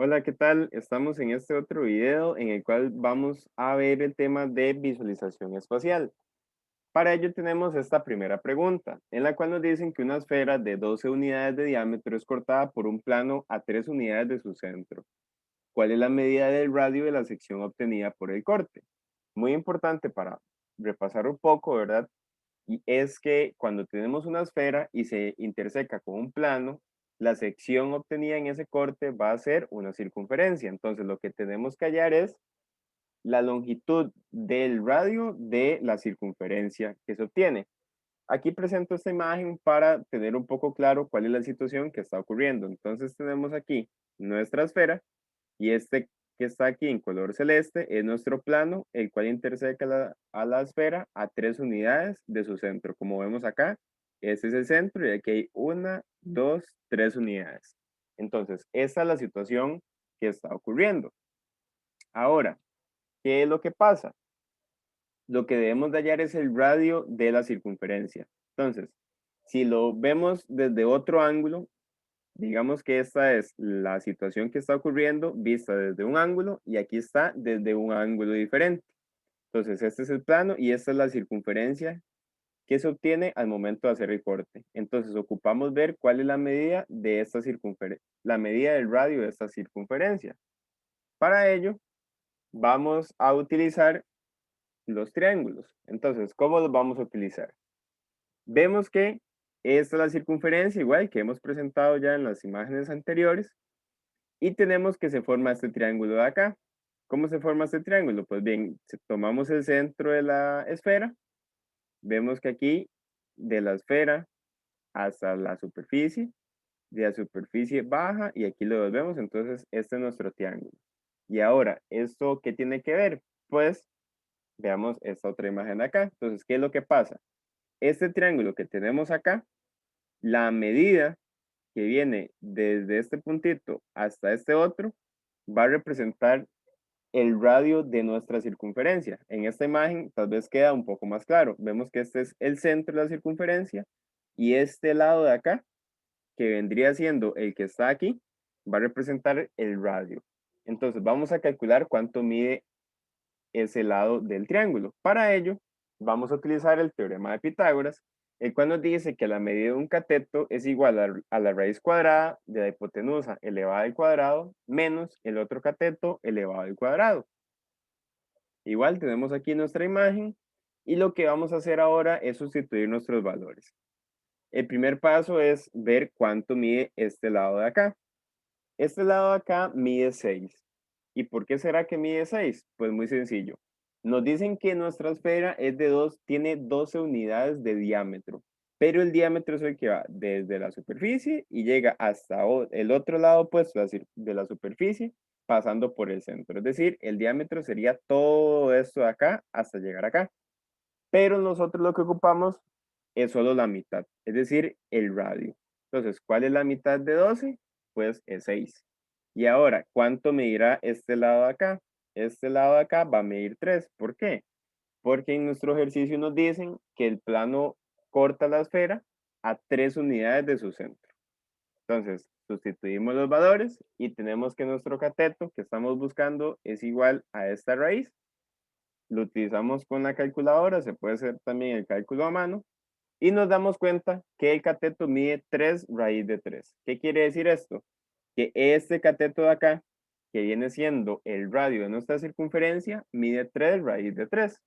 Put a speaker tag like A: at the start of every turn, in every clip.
A: Hola, ¿qué tal? Estamos en este otro video en el cual vamos a ver el tema de visualización espacial. Para ello tenemos esta primera pregunta, en la cual nos dicen que una esfera de 12 unidades de diámetro es cortada por un plano a 3 unidades de su centro. ¿Cuál es la medida del radio de la sección obtenida por el corte? Muy importante para repasar un poco, ¿verdad? Y es que cuando tenemos una esfera y se interseca con un plano, la sección obtenida en ese corte va a ser una circunferencia. Entonces, lo que tenemos que hallar es la longitud del radio de la circunferencia que se obtiene. Aquí presento esta imagen para tener un poco claro cuál es la situación que está ocurriendo. Entonces, tenemos aquí nuestra esfera y este que está aquí en color celeste es nuestro plano, el cual interseca a la esfera a 3 unidades de su centro. Como vemos acá, este es el centro y aquí hay una, dos, 3 unidades. Entonces, esta es la situación que está ocurriendo. Ahora, ¿qué es lo que pasa? Lo que debemos de hallar es el radio de la circunferencia. Entonces, si lo vemos desde otro ángulo, digamos que esta es la situación que está ocurriendo vista desde un ángulo y aquí está desde un ángulo diferente. Entonces, este es el plano y esta es la circunferencia que se obtiene al momento de hacer el corte. Entonces, ocupamos ver cuál es la medida de esta circunferencia, la medida del radio de esta circunferencia. Para ello, vamos a utilizar los triángulos. Entonces, ¿cómo los vamos a utilizar? Vemos que esta es la circunferencia, igual que hemos presentado ya en las imágenes anteriores. Y tenemos que se forma este triángulo de acá. ¿Cómo se forma este triángulo? Pues bien, tomamos el centro de la esfera, vemos que aquí de la esfera hasta la superficie, de la superficie baja y aquí lo volvemos, entonces este es nuestro triángulo. Y ahora, ¿esto qué tiene que ver? Pues veamos esta otra imagen de acá. Entonces, ¿qué es lo que pasa? Este triángulo que tenemos acá, la medida que viene desde este puntito hasta este otro, va a representar el radio de nuestra circunferencia. En esta imagen tal vez queda un poco más claro. Vemos que este es el centro de la circunferencia y este lado de acá, que vendría siendo el que está aquí, va a representar el radio. Entonces vamos a calcular cuánto mide ese lado del triángulo. Para ello, vamos a utilizar el teorema de Pitágoras, el cual nos dice que la medida de un cateto es igual a la raíz cuadrada de la hipotenusa elevada al cuadrado menos el otro cateto elevado al cuadrado. Igual tenemos aquí nuestra imagen y lo que vamos a hacer ahora es sustituir nuestros valores. El primer paso es ver cuánto mide este lado de acá. Este lado de acá mide 6. ¿Y por qué será que mide 6? Pues muy sencillo. Nos dicen que nuestra esfera es de 2, tiene 12 unidades de diámetro, pero el diámetro es el que va desde la superficie y llega hasta el otro lado opuesto de la superficie, pasando por el centro. Es decir, el diámetro sería todo esto de acá hasta llegar acá. Pero nosotros lo que ocupamos es solo la mitad, es decir, el radio. Entonces, ¿cuál es la mitad de 12? Pues es 6. Y ahora, ¿cuánto medirá este lado de acá? Este lado de acá va a medir 3. ¿Por qué? Porque en nuestro ejercicio nos dicen que el plano corta la esfera a 3 unidades de su centro. Entonces, sustituimos los valores y tenemos que nuestro cateto que estamos buscando es igual a esta raíz. Lo utilizamos con la calculadora, se puede hacer también el cálculo a mano y nos damos cuenta que el cateto mide 3 raíz de 3. ¿Qué quiere decir esto? Que este cateto de acá, que viene siendo el radio de nuestra circunferencia, mide 3 raíz de 3.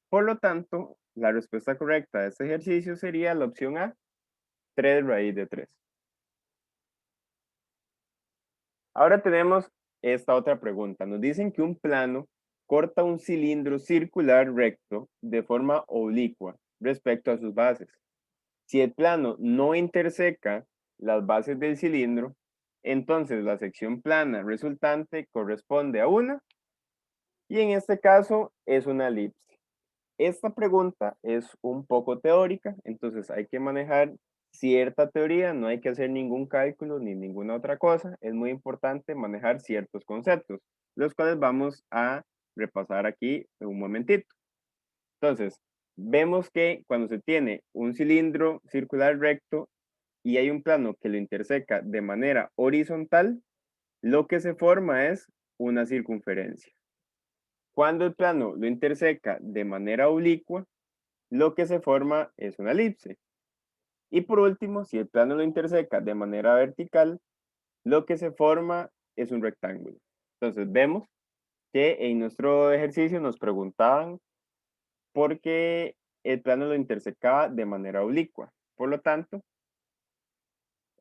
A: Por lo tanto, la respuesta correcta de este ejercicio sería la opción A, 3 raíz de 3. Ahora tenemos esta otra pregunta. Nos dicen que un plano corta un cilindro circular recto de forma oblicua respecto a sus bases. Si el plano no interseca las bases del cilindro, entonces la sección plana resultante corresponde a una y en este caso es una elipse. Esta pregunta es un poco teórica, entonces hay que manejar cierta teoría, no hay que hacer ningún cálculo ni ninguna otra cosa. Es muy importante manejar ciertos conceptos, los cuales vamos a repasar aquí en un momentito. Entonces, vemos que cuando se tiene un cilindro circular recto y hay un plano que lo interseca de manera horizontal, lo que se forma es una circunferencia. Cuando el plano lo interseca de manera oblicua, lo que se forma es una elipse. Y por último, si el plano lo interseca de manera vertical, lo que se forma es un rectángulo. Entonces vemos que en nuestro ejercicio nos preguntaban por qué el plano lo intersecaba de manera oblicua. Por lo tanto,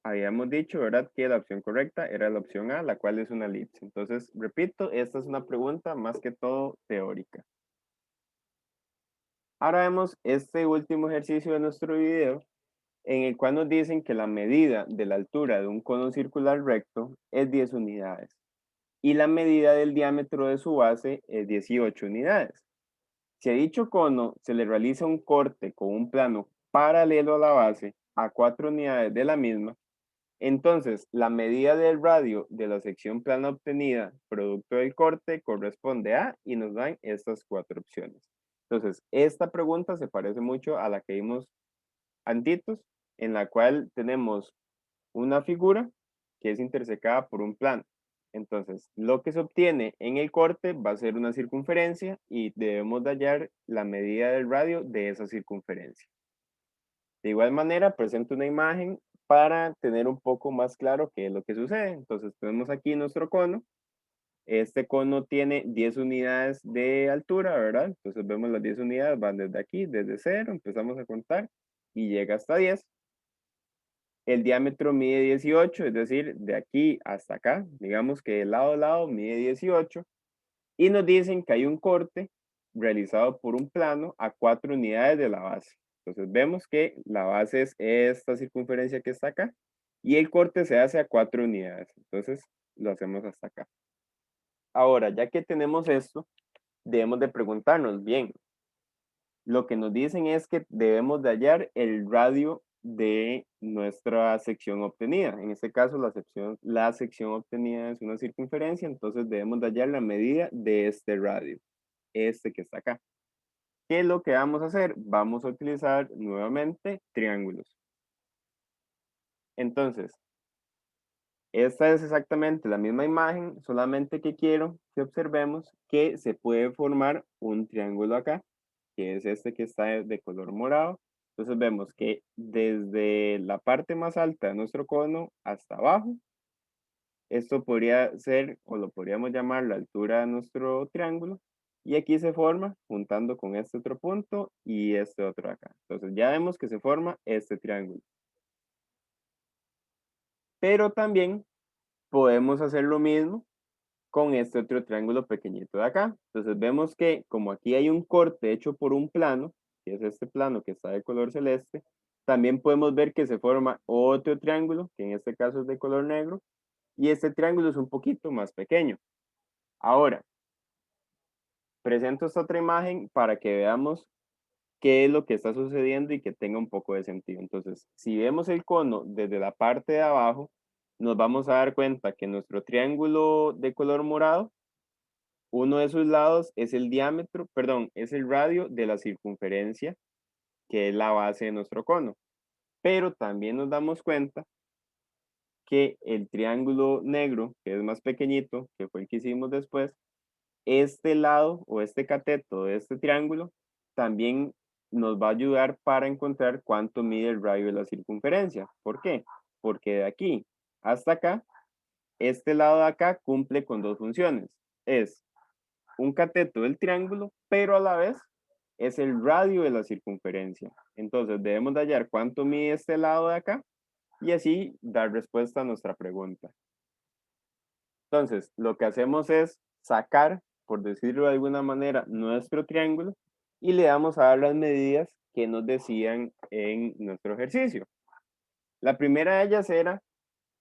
A: habíamos dicho, ¿verdad?, que la opción correcta era la opción A, la cual es una elipse. Entonces, repito, esta es una pregunta más que todo teórica. Ahora vemos este último ejercicio de nuestro video, en el cual nos dicen que la medida de la altura de un cono circular recto es 10 unidades y la medida del diámetro de su base es 18 unidades. Si a dicho cono se le realiza un corte con un plano paralelo a la base a 4 unidades de la misma, entonces la medida del radio de la sección plana obtenida producto del corte corresponde a, y nos dan estas 4 opciones. Entonces, esta pregunta se parece mucho a la que vimos antitos, en la cual tenemos una figura que es intersecada por un plano. Entonces, lo que se obtiene en el corte va a ser una circunferencia y debemos de hallar la medida del radio de esa circunferencia. De igual manera, presento una imagen para tener un poco más claro qué es lo que sucede. Entonces, tenemos aquí nuestro cono. Este cono tiene 10 unidades de altura, ¿verdad? Entonces, vemos las 10 unidades, van desde aquí, desde 0, empezamos a contar y llega hasta 10. El diámetro mide 18, es decir, de aquí hasta acá, digamos que de lado a lado mide 18, y nos dicen que hay un corte realizado por un plano a 4 unidades de la base. Entonces vemos que la base es esta circunferencia que está acá, y el corte se hace a 4 unidades. Entonces lo hacemos hasta acá. Ahora, ya que tenemos esto, debemos de preguntarnos, bien, lo que nos dicen es que debemos de hallar el radio de nuestra sección obtenida. En este caso, la sección obtenida es una circunferencia, entonces debemos de hallar la medida de este radio, este que está acá. ¿Qué es lo que vamos a hacer? Vamos a utilizar nuevamente triángulos. Entonces, esta es exactamente la misma imagen, solamente que quiero que observemos que se puede formar un triángulo acá, que es este que está de color morado. Entonces vemos que desde la parte más alta de nuestro cono hasta abajo, esto podría ser, o lo podríamos llamar, la altura de nuestro triángulo. Y aquí se forma juntando con este otro punto y este otro acá. Entonces ya vemos que se forma este triángulo. Pero también podemos hacer lo mismo con este otro triángulo pequeñito de acá. Entonces vemos que como aquí hay un corte hecho por un plano, que es este plano que está de color celeste, también podemos ver que se forma otro triángulo, que en este caso es de color negro, y este triángulo es un poquito más pequeño. Ahora, presento esta otra imagen para que veamos qué es lo que está sucediendo y que tenga un poco de sentido. Entonces, si vemos el cono desde la parte de abajo, nos vamos a dar cuenta que nuestro triángulo de color morado, uno de sus lados es el diámetro, perdón, es el radio de la circunferencia, que es la base de nuestro cono. Pero también nos damos cuenta que el triángulo negro, que es más pequeñito, que fue el que hicimos después, este lado o este cateto de este triángulo también nos va a ayudar para encontrar cuánto mide el radio de la circunferencia. ¿Por qué? Porque de aquí hasta acá, este lado de acá cumple con dos funciones. Es un cateto del triángulo, pero a la vez es el radio de la circunferencia. Entonces debemos de hallar cuánto mide este lado de acá y así dar respuesta a nuestra pregunta. Entonces, lo que hacemos es sacar, por decirlo de alguna manera, nuestro triángulo y le damos a dar las medidas que nos decían en nuestro ejercicio. La primera de ellas era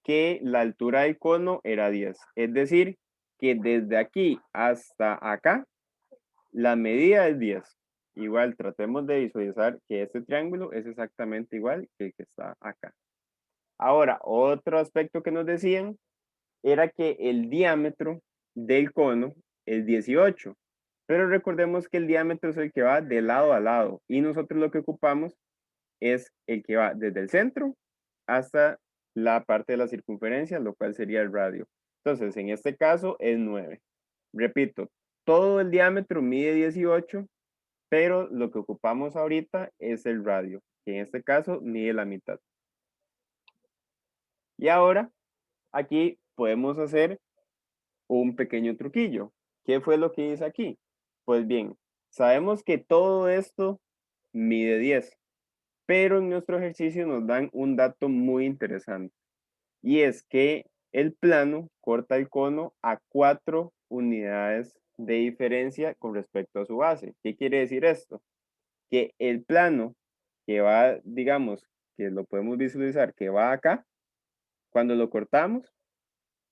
A: que la altura del cono era 10, es decir, que desde aquí hasta acá, la medida es 10. Igual, tratemos de visualizar que este triángulo es exactamente igual que el que está acá. Ahora, otro aspecto que nos decían era que el diámetro del cono es 18, pero recordemos que el diámetro es el que va de lado a lado y nosotros lo que ocupamos es el que va desde el centro hasta la parte de la circunferencia, lo cual sería el radio. Entonces, en este caso es 9. Repito, todo el diámetro mide 18, pero lo que ocupamos ahorita es el radio, que en este caso mide la mitad. Y ahora, aquí podemos hacer un pequeño truquillo. ¿Qué fue lo que hice aquí? Pues bien, sabemos que todo esto mide 10, pero en nuestro ejercicio nos dan un dato muy interesante. Y es que el plano corta el cono a 4 unidades de diferencia con respecto a su base. ¿Qué quiere decir esto? Que el plano que va, digamos, que lo podemos visualizar, que va acá, cuando lo cortamos,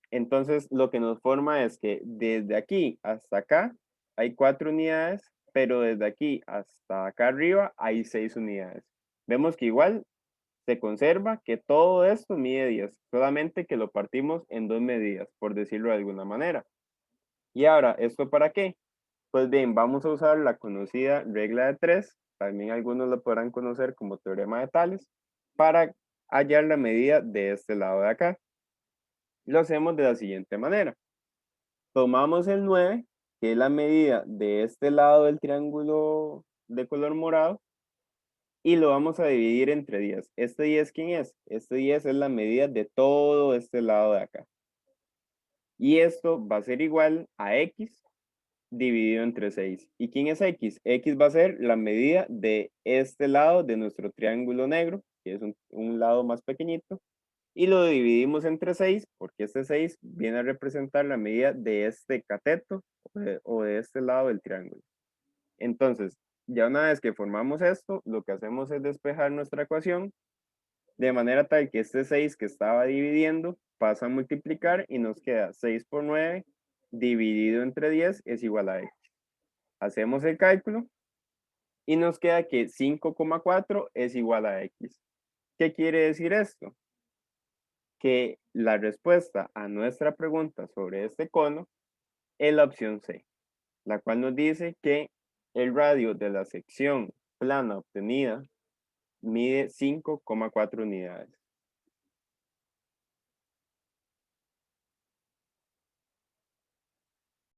A: entonces lo que nos forma es que desde aquí hasta acá hay 4 unidades, pero desde aquí hasta acá arriba hay 6 unidades. Vemos que igual se conserva que todo esto mide 10, solamente que lo partimos en dos medidas, por decirlo de alguna manera. Y ahora, ¿esto para qué? Pues bien, vamos a usar la conocida regla de 3, también algunos lo podrán conocer como teorema de Tales, para hallar la medida de este lado de acá. Lo hacemos de la siguiente manera. Tomamos el 9, que es la medida de este lado del triángulo de color morado, y lo vamos a dividir entre 10. ¿Este 10 quién es? Este 10 es la medida de todo este lado de acá. Y esto va a ser igual a x dividido entre 6. ¿Y quién es x? X va a ser la medida de este lado de nuestro triángulo negro, que es un lado más pequeñito, y lo dividimos entre 6, porque este 6 viene a representar la medida de este cateto o de este lado del triángulo. Entonces, ya una vez que formamos esto, lo que hacemos es despejar nuestra ecuación de manera tal que este 6 que estaba dividiendo pasa a multiplicar y nos queda 6 por 9 dividido entre 10 es igual a x. Hacemos el cálculo y nos queda que 5,4 es igual a x. ¿Qué quiere decir esto? Que la respuesta a nuestra pregunta sobre este cono es la opción C, la cual nos dice que el radio de la sección plana obtenida mide 5,4 unidades.